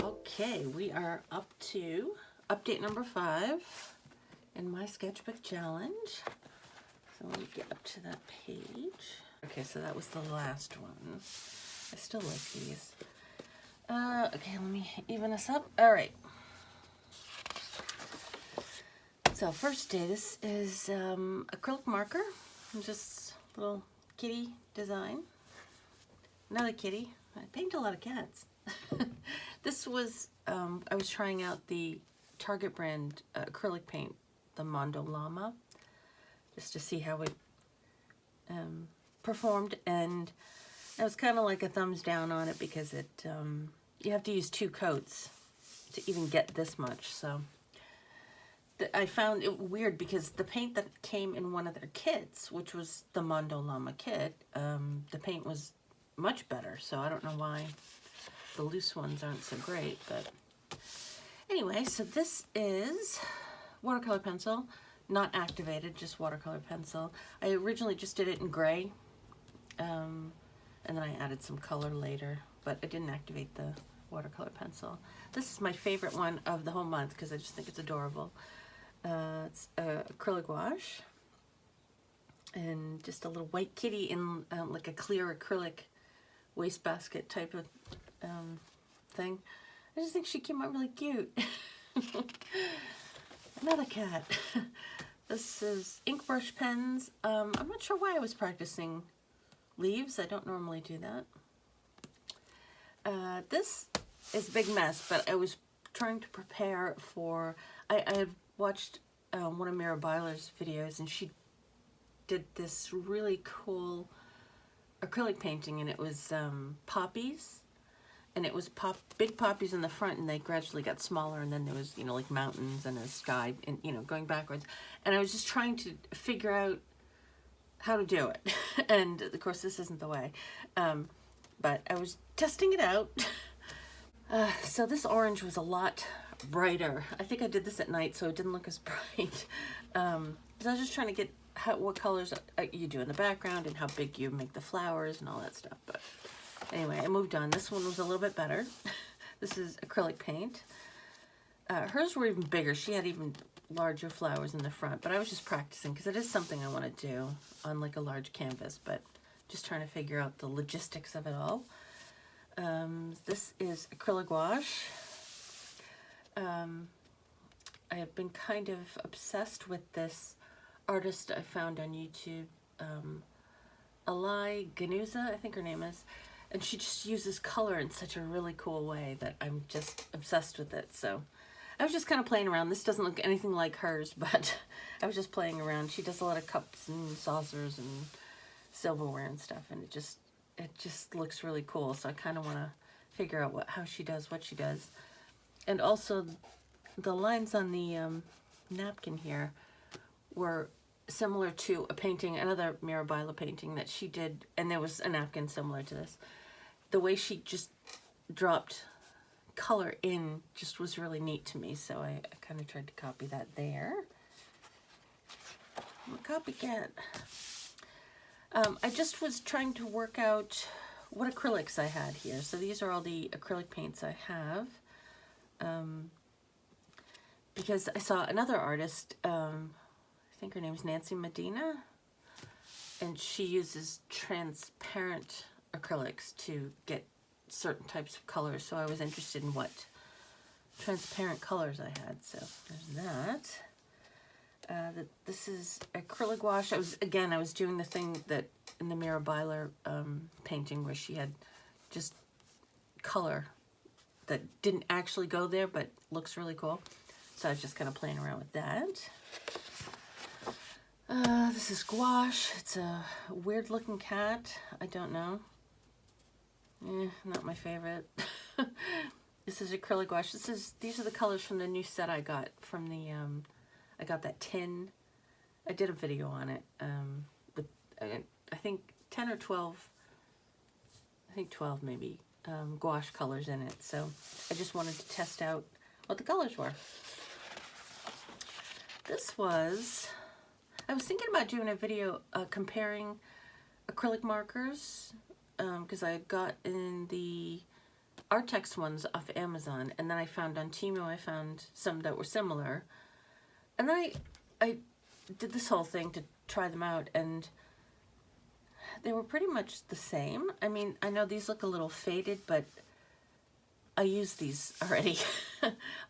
Okay, we are up to update number 5 in my sketchbook challenge. So let me get up to that page. Okay, so that was the last one. I still like these. Okay, let me even this up. All right. So first day, this is acrylic marker, just a little kitty design. Another kitty. I paint a lot of cats. This was, I was trying out the Target brand acrylic paint, the Mondo Llama, just to see how it performed, and I was kind of like a thumbs down on it because it you have to use 2 coats to even get this much. So I found it weird because the paint that came in one of their kits, which was the Mondo Llama kit, the paint was much better. So I don't know why the loose ones aren't so great, but anyway, so this is watercolor pencil, not activated, just watercolor pencil. I originally just did it in gray, and then I added some color later, but I didn't activate the watercolor pencil. This is my favorite one of the whole month because I just think it's adorable. It's acrylic gouache, and just a little white kitty in like a clear acrylic wastebasket type of thing. I just think she came out really cute. Another cat. This is ink brush pens. I'm not sure why I was practicing leaves. I don't normally do that. This is a big mess, but I was trying to prepare for, I had watched one of Mira Byler's videos, and she did this really cool acrylic painting, and it was poppies, and it was big poppies in the front, and they gradually got smaller, and then there was, you know, like mountains and a sky, and, you know, going backwards. And I was just trying to figure out how to do it. And of course this isn't the way, but I was testing it out. So this orange was a lot brighter. I think I did this at night, so it didn't look as bright. So I was just trying to get what colors you do in the background and how big you make the flowers and all that stuff. But anyway, I moved on. This one was a little bit better. This is acrylic paint. Hers were even bigger. She had even larger flowers in the front, but I was just practicing because it is something I want to do on like a large canvas, but just trying to figure out the logistics of it all. This is acrylic gouache. I have been kind of obsessed with this artist I found on YouTube, Alai Ganuza, I think her name is, and she just uses color in such a really cool way that I'm just obsessed with it. So I was just kind of playing around. This doesn't look anything like hers, but I was just playing around. She does a lot of cups and saucers and silverware and stuff, and it just looks really cool. So I kind of want to figure out how she does what she does. And also the lines on the napkin here were similar to a painting, another Mira Byler painting that she did, and there was a napkin similar to this. The way she just dropped color in just was really neat to me, so I kind of tried to copy that there. I'm a copycat. I just was trying to work out what acrylics I had here. So these are all the acrylic paints I have. Because I saw another artist, I think her name is Nancy Medina, and she uses transparent acrylics to get certain types of colors. So I was interested in what transparent colors I had. So there's that. This is acrylic gouache. I was doing the thing that in the Mira Byler painting where she had just color that didn't actually go there but looks really cool. So I was just kind of playing around with that. This is gouache. It's a weird looking cat. I don't know. Not my favorite. This is acrylic gouache. These are the colors from the new set I got from the I got that tin. I did a video on it with I think 10 or 12, I think 12 maybe, gouache colors in it. So I just wanted to test out what the colors were. I was thinking about doing a video comparing acrylic markers because I got in the Artex ones off Amazon, and then I found on Temu, I found some that were similar. And then I did this whole thing to try them out, and they were pretty much the same. I mean, I know these look a little faded, but I use these already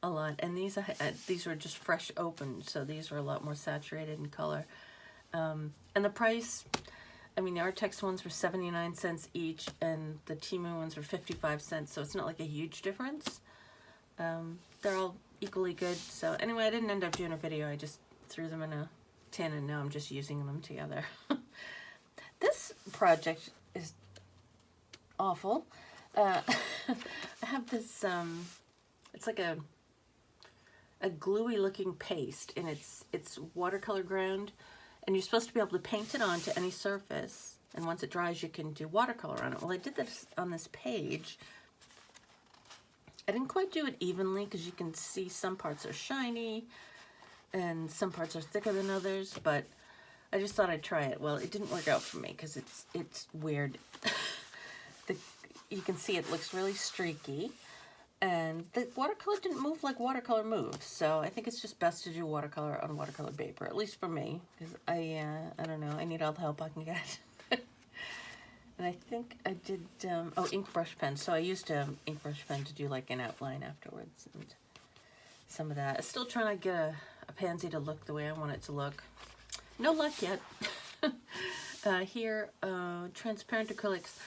a lot, and these were just fresh opened, so these were a lot more saturated in color. And the price, I mean, the Artex ones were 79 cents each, and the Temu ones were 55 cents, so it's not like a huge difference. They're all equally good. So anyway, I didn't end up doing a video. I just threw them in a tin, and now I'm just using them together. This project is awful. I have this, it's like a gluey looking paste, and it's watercolor ground, and you're supposed to be able to paint it onto any surface, and once it dries you can do watercolor on it. Well, I did this on this page. I didn't quite do it evenly because you can see some parts are shiny and some parts are thicker than others, but I just thought I'd try it. Well, it didn't work out for me because it's weird. You can see it looks really streaky, and the watercolor didn't move like watercolor moves, so I think it's just best to do watercolor on watercolor paper, at least for me, because I don't know, I need all the help I can get. And I think I did, oh, ink brush pen. So I used an ink brush pen to do like an outline afterwards, and some of that. I'm still trying to get a pansy to look the way I want it to look. No luck yet. Here, transparent acrylics.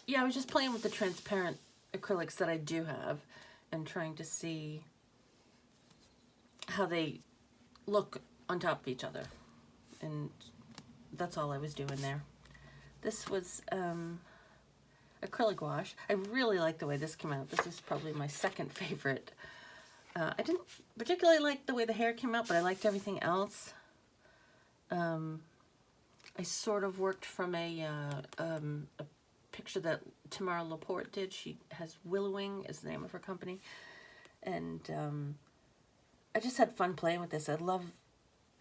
Yeah, I was just playing with the transparent acrylics that I do have and trying to see how they look on top of each other. And that's all I was doing there. This was acrylic wash. I really like the way this came out. This is probably my second favorite. I didn't particularly like the way the hair came out, but I liked everything else. I sort of worked from a picture that Tamara Laporte did. She has Willowing is the name of her company. And I just had fun playing with this. I love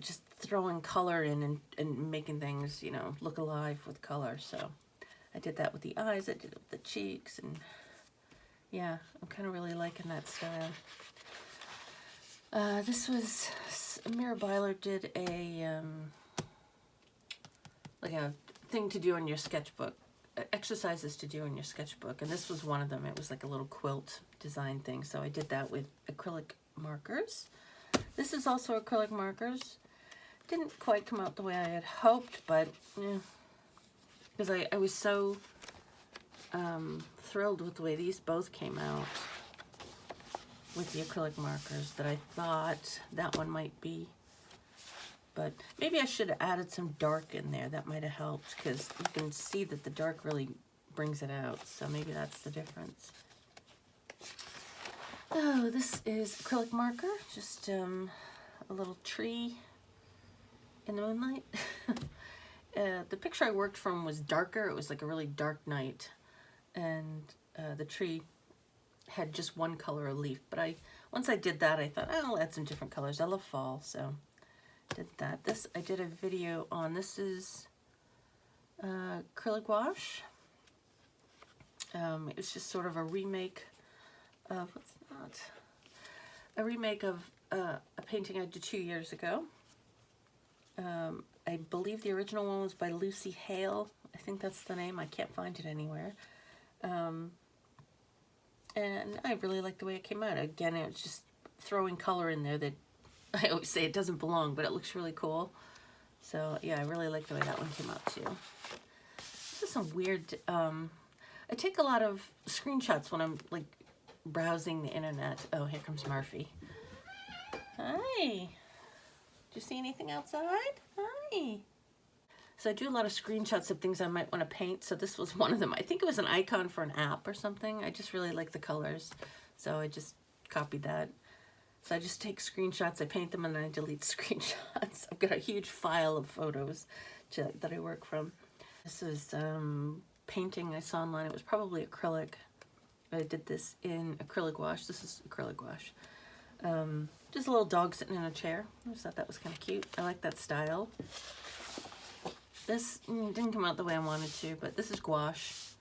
just throwing color in and making things, you know, look alive with color. So I did that with the eyes, I did it with the cheeks, and yeah, I'm kind of really liking that style. This was, Mira Byler did a, like a thing to do in your sketchbook, exercises to do in your sketchbook, and this was one of them. It was like a little quilt design thing, so I did that with acrylic markers. This is also acrylic markers. Didn't quite come out the way I had hoped, but yeah, because I was so thrilled with the way these both came out with the acrylic markers that I thought that one might be. But maybe I should have added some dark in there. That might have helped, because you can see that the dark really brings it out. So maybe that's the difference. Oh, this is acrylic marker. Just a little tree in the moonlight. The picture I worked from was darker. It was like a really dark night. And the tree had just one color of leaf. But once I did that, I thought, oh, I'll add some different colors. I love fall, so did that. This I did a video on. This is acrylic wash. It was just sort of a remake of, a remake of a painting I did 2 years ago. I believe the original one was by Lucy Hale. I think that's the name. I can't find it anywhere. And I really like the way it came out. Again, it was just throwing color in there that I always say it doesn't belong, but it looks really cool. So yeah, I really like the way that one came out too. This is some weird, I take a lot of screenshots when I'm like browsing the internet. Oh, here comes Murphy. Hi. Did you see anything outside? Hi. So I do a lot of screenshots of things I might want to paint. So this was one of them. I think it was an icon for an app or something. I just really like the colors. So I just copied that. So I just take screenshots, I paint them, and then I delete screenshots. I've got a huge file of photos that I work from. This is painting I saw online. It was probably acrylic. I did this in acrylic wash. This is acrylic wash. Just a little dog sitting in a chair. I just thought that was kind of cute. I like that style. This didn't come out the way I wanted to, but this is gouache.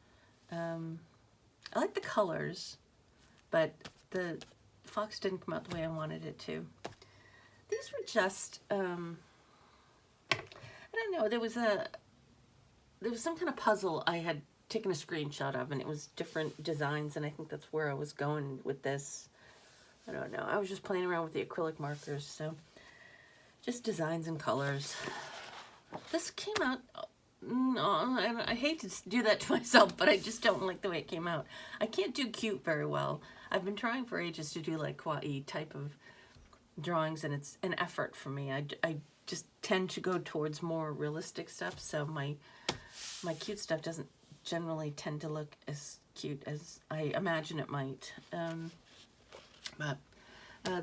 I like the colors, but the fox didn't come out the way I wanted it to. These were just, I don't know, there was some kind of puzzle I had taken a screenshot of, and it was different designs, and I think that's where I was going with this. I don't know. I was just playing around with the acrylic markers, so just designs and colors. This came out, I hate to do that to myself, but I just don't like the way it came out. I can't do cute very well. I've been trying for ages to do like kawaii type of drawings, and it's an effort for me. I just tend to go towards more realistic stuff, so my cute stuff doesn't generally tend to look as cute as I imagine it might. But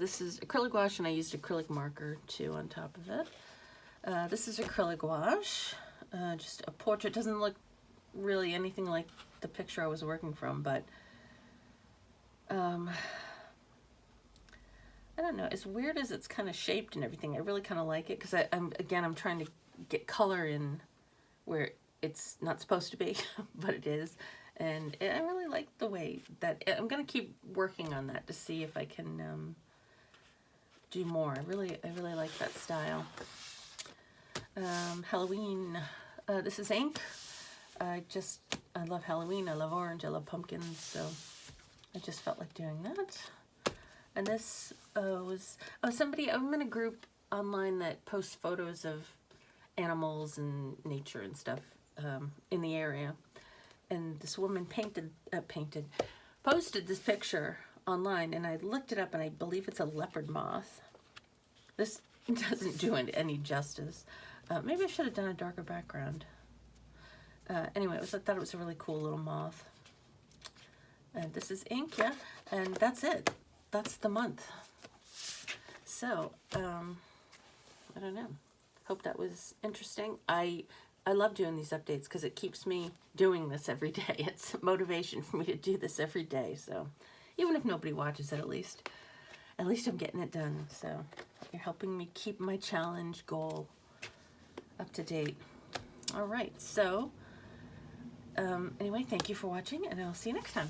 this is acrylic gouache, and I used acrylic marker too on top of it. This is acrylic gouache, just a portrait. Doesn't look really anything like the picture I was working from, but I don't know, as weird as it's kind of shaped and everything, I really kind of like it, because I'm trying to get color in where it's not supposed to be, but it is. And I really like the way that, I'm going to keep working on that to see if I can do more. I really like that style. Halloween, this is ink. I love Halloween, I love orange, I love pumpkins, so I just felt like doing that. And this was, I'm in a group online that posts photos of animals and nature and stuff in the area. And this woman posted this picture online, and I looked it up, and I believe it's a leopard moth. This doesn't do it any justice. Maybe I should have done a darker background. Anyway, I thought it was a really cool little moth. And this is ink, yeah, and that's it. That's the month. So, I don't know. Hope that was interesting. I love doing these updates because it keeps me doing this every day. It's motivation for me to do this every day. So even if nobody watches it, at least I'm getting it done. So you're helping me keep my challenge goal up to date. All right. So anyway, thank you for watching, and I'll see you next time.